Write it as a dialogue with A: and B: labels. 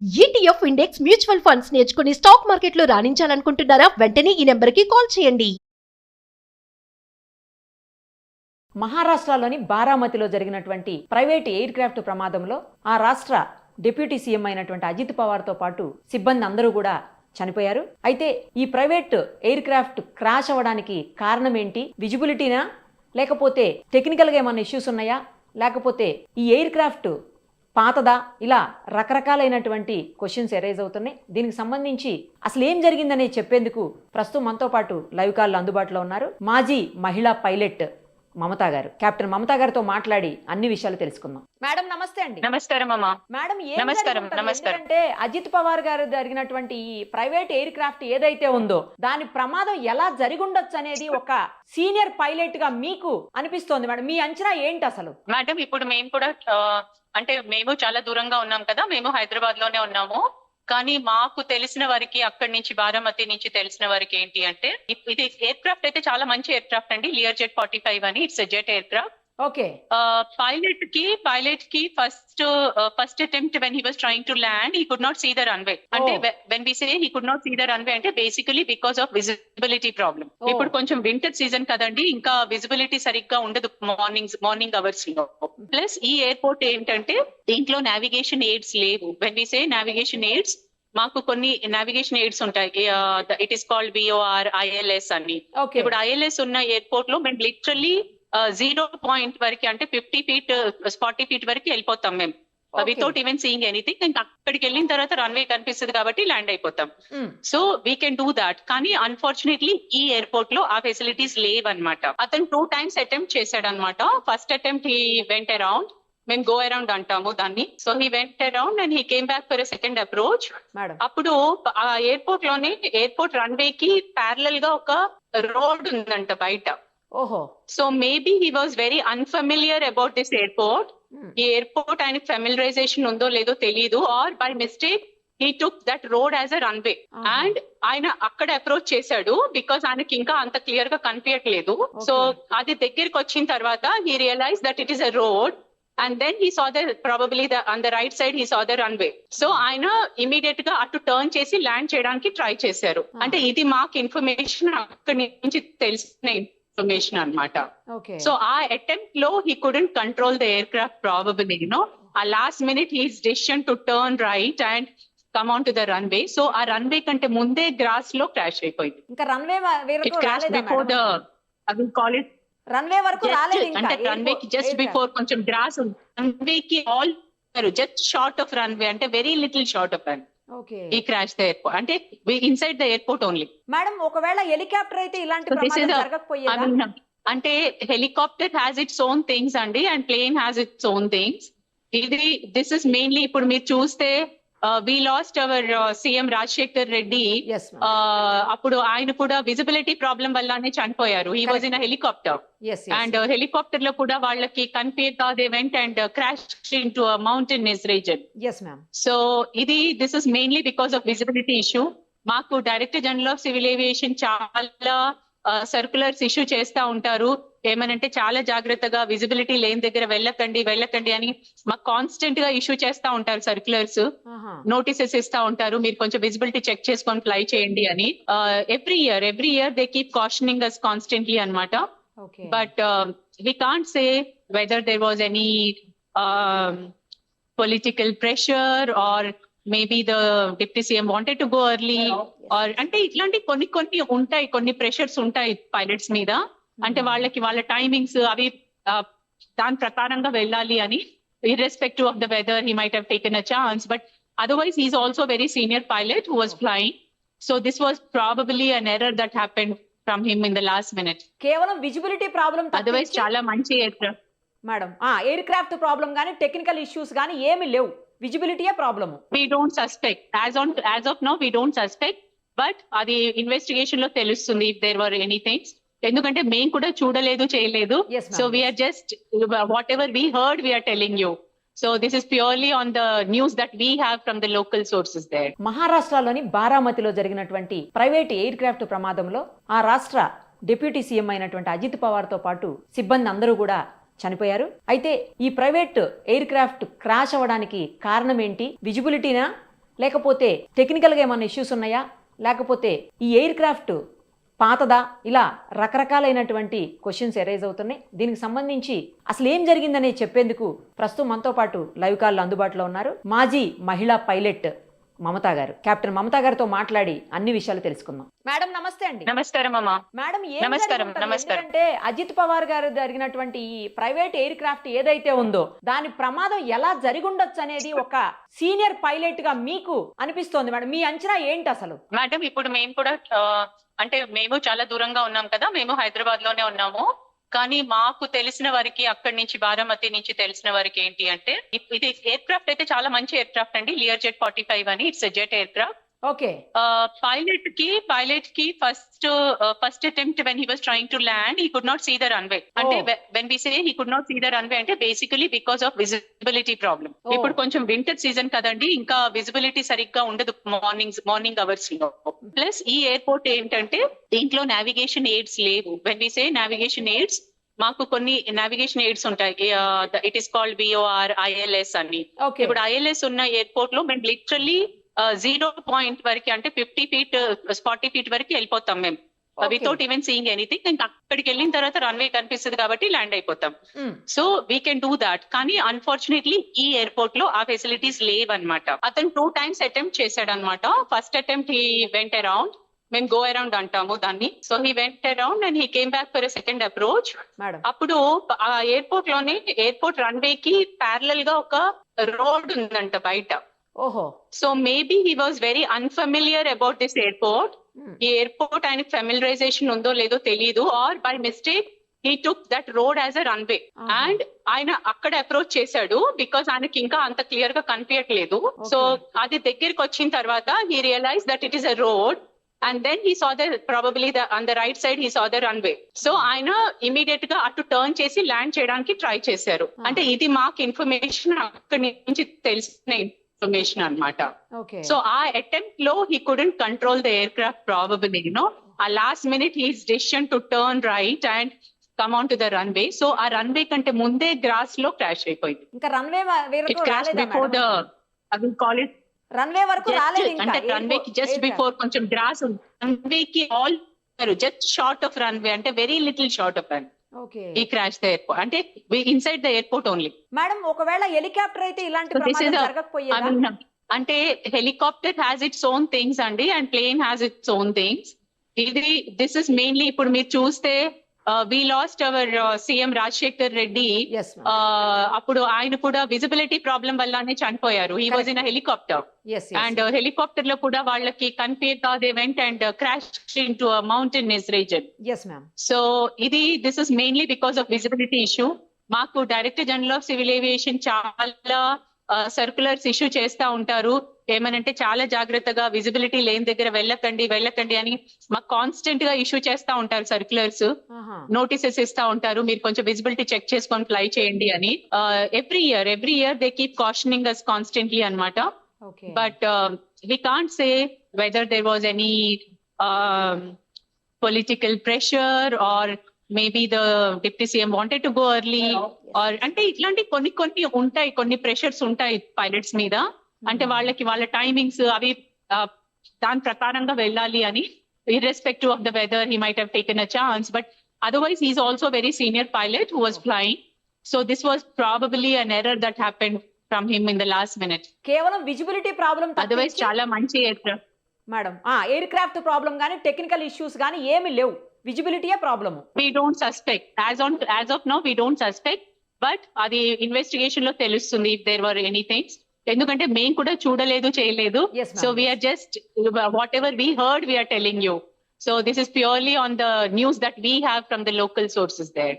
A: ETF index mutual funds నేర్చుకుని stock మార్కెట్లో రాణించాలనుకుంటున్నారా? వెంటనే ఈ నెంబర్కి కాల్ చేయండి.
B: మహారాష్ట్రలోని బారామతిలో జరిగినటువంటి ప్రైవేట్ ఎయిర్ క్రాఫ్ట్ ప్రమాదంలో ఆ రాష్ట్ర డిప్యూటీ సీఎం అయినటువంటి అజిత్ పవార్తో పాటు సిబ్బంది అందరూ కూడా చనిపోయారు. అయితే ఈ ప్రైవేట్ ఎయిర్ క్రాఫ్ట్ క్రాష్ అవ్వడానికి కారణం ఏంటి? విజిబిలిటీనా, లేకపోతే టెక్నికల్గా ఏమైనా ఇష్యూస్ ఉన్నాయా, లేకపోతే ఈ ఎయిర్ క్రాఫ్ట్ పాతదా? ఇలా రకరకాలైనటువంటి క్వశ్చన్స్ ఎరైజ్ అవుతున్నాయి. దీనికి సంబంధించి అసలు ఏం జరిగిందనే చెప్పేందుకు ప్రస్తుతం మనతో పాటు లైవ్ కాల్లో అందుబాటులో ఉన్నారు మాజీ మహిళా పైలట్ మమతా గారు. కెప్టెన్ మమతా గారితో మాట్లాడి అన్ని విషయాలు తెలుసుకుందాం. మేడం నమస్తే అండి.
C: నమస్కారం అమ్మా.
B: మేడం
C: నమస్కారం.
B: అంటే అజిత్ పవార్ గారు జరిగినటువంటి ఈ ప్రైవేట్ ఎయిర్ క్రాఫ్ట్ ఏదైతే ఉందో దాని ప్రమాదం ఎలా జరిగుండొచ్చు అనేది ఒక సీనియర్ పైలట్ గా మీకు అనిపిస్తోంది మేడం. మీ అంచనా ఏంటి అసలు?
C: మేడం ఇప్పుడు మేము కూడా అంటే మేము చాలా దూరంగా ఉన్నాం కదా, మేము హైదరాబాద్ లోనే ఉన్నాము. కానీ మాకు తెలిసిన వారికి అక్కడి నుంచి బారామతి నుంచి తెలిసిన వారికి ఏంటి అంటే ఇది ఎయిర్ క్రాఫ్ట్ అయితే చాలా మంచి ఎయిర్ క్రాఫ్ట్ అండి, లియర్ జెట్ 45 అని. It's jet aircraft.
B: Okay.
C: Pilot కి first attempt when he was trying to land he could not see the runway. అంటే when we say he could not see the runway అంటే basically because of visibility problem. ఇప్పుడు కొంచెం winter season కదండి, ఇంకా visibility సరిగ్గా ఉండదు morning hours లో. Plus ఈ ఎయిర్పోర్ట్ ఏంటంటే దీంట్లో నావిగేషన్ ఎయిడ్స్ లేవు. When we say navigation AIDS, మాకు కొన్ని నావిగేషన్ ఎయిడ్స్ ఉంటాయి. ఇట్ ఈస్ కాల్డ్ బిఓఆర్, ఐఎల్ఎస్ అని. ఇప్పుడు ఐఎల్ఎస్ ఉన్న ఎయిర్పోర్ట్ లో మేము లిటరల్లీ 0 పాయింట్ వరకు అంటే 50 feet 40 feet వరకు వెళ్ళిపోతాం మేము వితౌట్ ఈవెన్ సీయింగ్ ఎనీథింగ్. ఇంకా అక్కడికి వెళ్ళిన తర్వాత రన్వే కనిపిస్తుంది కాబట్టి ల్యాండ్ అయిపోతాం. So we can do that. కానీ అన్ఫార్చునేట్లీ ఈ ఎయిర్పోర్ట్ లో ఆ ఫెసిలిటీస్ లేవన్నమాట. అతను 2 times అటెంప్ట్ చేశాడు అనమాట. First attempt he went around, మేము గో అరౌండ్ అంటాము దాన్ని. So he went around and he came back for a second approach. అప్పుడు ఆ ఎయిర్పోర్ట్ లోనే ఎయిర్పోర్ట్ రన్వే కి ప్యారలల్ గా ఒక రోడ్ ఉందంట బయట.
B: ఓహో.
C: So maybe he was very unfamiliar about this airport. ఈ ఎయిర్పోర్ట్ ఆయనకి ఫెమిలరైజేషన్ ఉందో లేదో తెలియదు, or by mistake he took that road as a runway and ఆయన అక్కడ అప్రోచ్ చేశాడు బికాస్ ఆయనకి ఇంకా అంత క్లియర్ గా కనిపించట్లేదు. సో అది దగ్గరికి వచ్చిన తర్వాత he realise that it is a road. And then he saw probably on the right side he saw the runway. So ఆయన ఇమీడియట్ గా అటు టర్న్ చేసి ల్యాండ్ చేయడానికి ట్రై చేశారు. అంటే ఇది మాకు ఇన్ఫర్మేషన్ అక్కడి నుంచి తెలిసిన ఇన్ఫర్మేషన్ అన్నమాట. సో ఆ అటెంప్ట్ లో he couldn't control the aircraft probably, ఆ last minute his decision to turn right and come on to the runway. So ఆ రన్వే కంటే ముందే గ్రాస్ లో క్రాష్ అయిపోయింది.
B: ఇంకా runway
C: it crashed before the I will call it
B: runway వరకు రాలేదు.
C: అంటే రన్వే కి జస్ట్ బిఫోర్ కొంచెం గ్రాస్ ఉంది. రన్వే కి all just short of runway, అంటే very little short of runway. ఈ క్రాష్ ద ఎయిర్పోర్ట్ అంటే inside the airport only.
B: Madam ఒకవేళ హెలికాప్టర్ అయితే ఇలాంటి ప్రమాదం జరగకపోయేదా?
C: అంటే helicopter has its own things అండి and plane has its own things. This is mainly ఇప్పుడు మీరు చూస్తే we lost our CM Rajasekhar Reddy. అప్పుడు ఆయన కూడా విజిబిలిటీ ప్రాబ్లం వల్లనే చనిపోయారు. He was in helicopter and helicopter లో కూడా వాళ్ళకి కనిపించక they went and crash into mountainous region. So this is mainly because of visibility issue. మాకు director general of civil aviation చాలా సర్క్యులర్స్ ఇష్యూ చేస్తా ఉంటారు. ఏమనంటే చాలా జాగ్రత్తగా విజిబిలిటీ లేని దగ్గర వెళ్ళకండి అని మాకు కాన్స్టెంట్ గా ఇష్యూ చేస్తా ఉంటారు. సర్క్యులర్స్, నోటీసెస్ ఇస్తా ఉంటారు, మీరు కొంచెం విజిబిలిటీ చెక్ చేసుకొని ఫ్లై చేయండి అని. Every year they keep cautioning us constantly అన్నమాట. But we can't say whether there was any political pressure or maybe the deputy CM wanted to go early or అంటే ఇట్లాంటి కొన్ని ఉంటాయి, కొన్ని ప్రెషర్స్ ఉంటాయి పైలట్స్ మీద. అంటే వాళ్ళ టైమింగ్స్ అవి దాని ప్రకారంగా వెళ్ళాలి అని. irrespective of the weather he might have taken a chance, but otherwise he's also a very senior pilot who was flying. So this was probably an error that happened from him in the last minute.
B: కేవలం visibility problem,
C: otherwise చాలా మంచి aircraft
B: madam. Air craft problem గానీ technical issues గానీ ఏమీ లేవు, విజిబిలిటీయే problem.
C: We don't suspect as of now, we don't suspect, but అది investigation లో తెలుస్తుంది if there were anything. ఎందుకంటే మేము కూడా చూడలేదు, చేయలేదు. So we are just whatever we heard we are telling you. So this is purely on the news that we have from the local sources there.
B: మహారాష్ట్రలోని బారామతిలో జరిగినటువంటి ప్రైవేట్ ఎయిర్ క్రాఫ్ట్ ప్రమాదంలో ఆ రాష్ట్ర డిప్యూటీ సీఎం అయినటువంటి అజిత్ పవార్ తో పాటు సిబ్బంది అందరూ కూడా చనిపోయారు. అయితే ఈ ప్రైవేట్ ఎయిర్ క్రాఫ్ట్ క్రాష్ అవ్వడానికి కారణం ఏంటి? విజిబిలిటీనా, లేకపోతే టెక్నికల్గా ఏమైనా ఇష్యూస్ ఉన్నాయా, లేకపోతే ఈ ఎయిర్ క్రాఫ్ట్ పాతదా, ఇలా రకరకాలైనటువంటి క్వశ్చన్స్ ఎరైజ్ అవుతున్నాయి. దీనికి సంబంధించి అసలు ఏం జరిగిందనే చెప్పేందుకు ప్రస్తుతం మనతో పాటు లైవ్ కాల్లో అందుబాటులో ఉన్నారు మాజీ మహిళా పైలట్ మమతా గారు. కెప్టెన్ మమతా గారితో మాట్లాడి అన్ని విషయాలు తెలుసుకుందాం. మేడం నమస్తే అండి.
C: నమస్కారం అమ్మా.
B: మేడం
C: నమస్కారం.
B: ఎందుకంటే అజిత్ పవార్ గారు జరిగినటువంటి ఈ ప్రైవేట్ ఎయిర్ క్రాఫ్ట్ ఏదైతే ఉందో దాని ప్రమాదం ఎలా జరిగుండొచ్చు అనేది ఒక సీనియర్ పైలట్ గా మీకు అనిపిస్తోంది మేడం. మీ అంచనా ఏంటి అసలు?
C: మేడం ఇప్పుడు మేము కూడా అంటే మేము చాలా దూరంగా ఉన్నాం కదా, మేము హైదరాబాద్ లోనే ఉన్నాము. కానీ మాకు తెలిసిన వారికి అక్కడి నుంచి బారామతి నుంచి తెలిసిన వారికి ఏంటి అంటే ఇది ఎయిర్ క్రాఫ్ట్ అయితే చాలా మంచి ఎయిర్ క్రాఫ్ట్ అండి, లియర్ జెట్ 45 అని. It's jet aircraft.
B: Okay.
C: Pilot కి first attempt when he was trying to land he could not see the runway. అంటే when we say he could not see the runway అంటే basically because of visibility problem. ఇప్పుడు కొంచెం winter season కదండి, ఇంకా visibility సరిగ్గా ఉండదు morning hours లో. Plus ఈ ఎయిర్పోర్ట్ ఏంటంటే దీంట్లో నావిగేషన్ ఎయిడ్స్ లేవు. When we say navigation AIDS, మాకు కొన్ని నావిగేషన్ ఎయిడ్స్ ఉంటాయి. It is called BOR, ILS అని. ఇప్పుడు ILS ఉన్న ఎయిర్పోర్ట్ లో మేము లిటరల్లీ 0 పాయింట్ వరకు అంటే 50 feet 40 feet వరకు వెళ్ళిపోతాం మేము, వితౌట్ ఈవెన్ సీయింగ్ ఎనీథింగ్. ఇంకా అక్కడికి వెళ్ళిన తర్వాత రన్వే కనిపిస్తుంది కాబట్టి ల్యాండ్ అయిపోతాం. So we can do that. కానీ అన్ఫార్చునేట్లీ ఈ ఎయిర్పోర్ట్ లో ఆ ఫెసిలిటీస్ లేవన్నమాట. అతను 2 times అటెంప్ట్ చేశాడు అనమాట. First attempt he went around, మేము గో అరౌండ్ అంటాము దాన్ని. So he went around and he came back for second approach. అప్పుడు ఆ ఎయిర్పోర్ట్ లోనే ఎయిర్పోర్ట్ రన్వే కి ప్యారలల్ గా ఒక రోడ్ ఉందంట బయట.
B: ఓహో.
C: So maybe he was very unfamiliar about this airport. ఈ ఎయిర్పోర్ట్ ఆయనకి ఫెమిలరైజేషన్ ఉందో లేదో తెలియదు, or by mistake he took that road as a runway and ఆయన అక్కడ అప్రోచ్ చేశాడు బికాస్ ఆయనకి ఇంకా అంత క్లియర్ గా కనిపించట్లేదు. సో అది దగ్గరికి వచ్చిన తర్వాత he realise that it is a road. And then he saw probably on the right side he saw the runway. So ఆయన ఇమీడియట్ గా అటు టర్న్ చేసి ల్యాండ్ చేయడానికి ట్రై చేశారు. అంటే ఇది మాకు ఇన్ఫర్మేషన్ అక్కడి నుంచి తెలిసిన ఇన్ఫర్మేషన్ అన్నమాట. సో ఆ అటెంప్ట్ లో he couldn't control the aircraft probably, ఆ last minute his decision to turn right and come on to the runway. So ఆ రన్వే కంటే ముందే గ్రాస్ లో క్రాష్ అయిపోయింది.
B: ఇంకా runway
C: It crashed before the, I will call it,
B: runway వరకు రాలేదు.
C: అంటే రన్వే కి జస్ట్ బిఫోర్ కొంచెం గ్రాస్ ఉంది. రన్వే కి all just short of runway, అంటే very little short of runway. ఈ క్రాష్ ద ఎయిర్పోర్ట్ అంటే inside the airport only.
B: Madam ఒకవేళ హెలికాప్టర్ అయితే ఇలాంటి ప్రమాదం జరగకపోయేదా?
C: అంటే helicopter has its own things అండి and plane has its own things. This is mainly ఇప్పుడు మీరు చూస్తే we lost our CM Rajshekhar Reddy. అప్పుడు ఆయన కూడా విజిబిలిటీ ప్రాబ్లం వల్లనే చనిపోయారు. He was in a helicopter. And helicopter లో కూడా వాళ్ళకి confuse they went and crashed into a mountainous region.
B: Yes ma'am.
C: So this is mainly because of visibility issue. మాకు director general of civil aviation చాలా circulars issue చేస్తా ఉంటారు. ఏమనంటే చాలా జాగ్రత్తగా విజిబిలిటీ లేని దగ్గర వెళ్ళకండి అని మాకు కాన్స్టెంట్ గా ఇష్యూ చేస్తా ఉంటారు. సర్క్యులర్స్, నోటీసెస్ ఇస్తా ఉంటారు, మీరు కొంచెం విజిబిలిటీ చెక్ చేసుకొని ఫ్లై చేయండి అని. Every year they keep cautioning us constantly అన్నమాట. But we can't say whether there was any political pressure or maybe the deputy CM wanted to go early or అంటే ఇట్లాంటి కొన్ని ఉంటాయి, కొన్ని ప్రెషర్స్ ఉంటాయి పైలట్స్ మీద. అంటే వాళ్ళ టైమింగ్స్ అవి దాని ప్రకారంగా వెళ్ళాలి అని. irrespective of the weather he might have taken a chance, but otherwise he's also a very senior pilot who was flying. So this was probably an error that happened from him in the last minute.
B: కేవలం visibility problem,
C: otherwise చాలా మంచి aircraft
B: madam. Air craft problem గానీ technical issues గానీ ఏమీ లేవు, విజిబిలిటీయే problem.
C: We don't suspect as of now, we don't suspect, but అది investigation లో తెలుస్తుంది if there were anything. ఎందుకంటే మేము కూడా చూడలేదు చేయలేదు. So we are just whatever we heard we are telling you. So this is purely on the news that we have from the local sources there.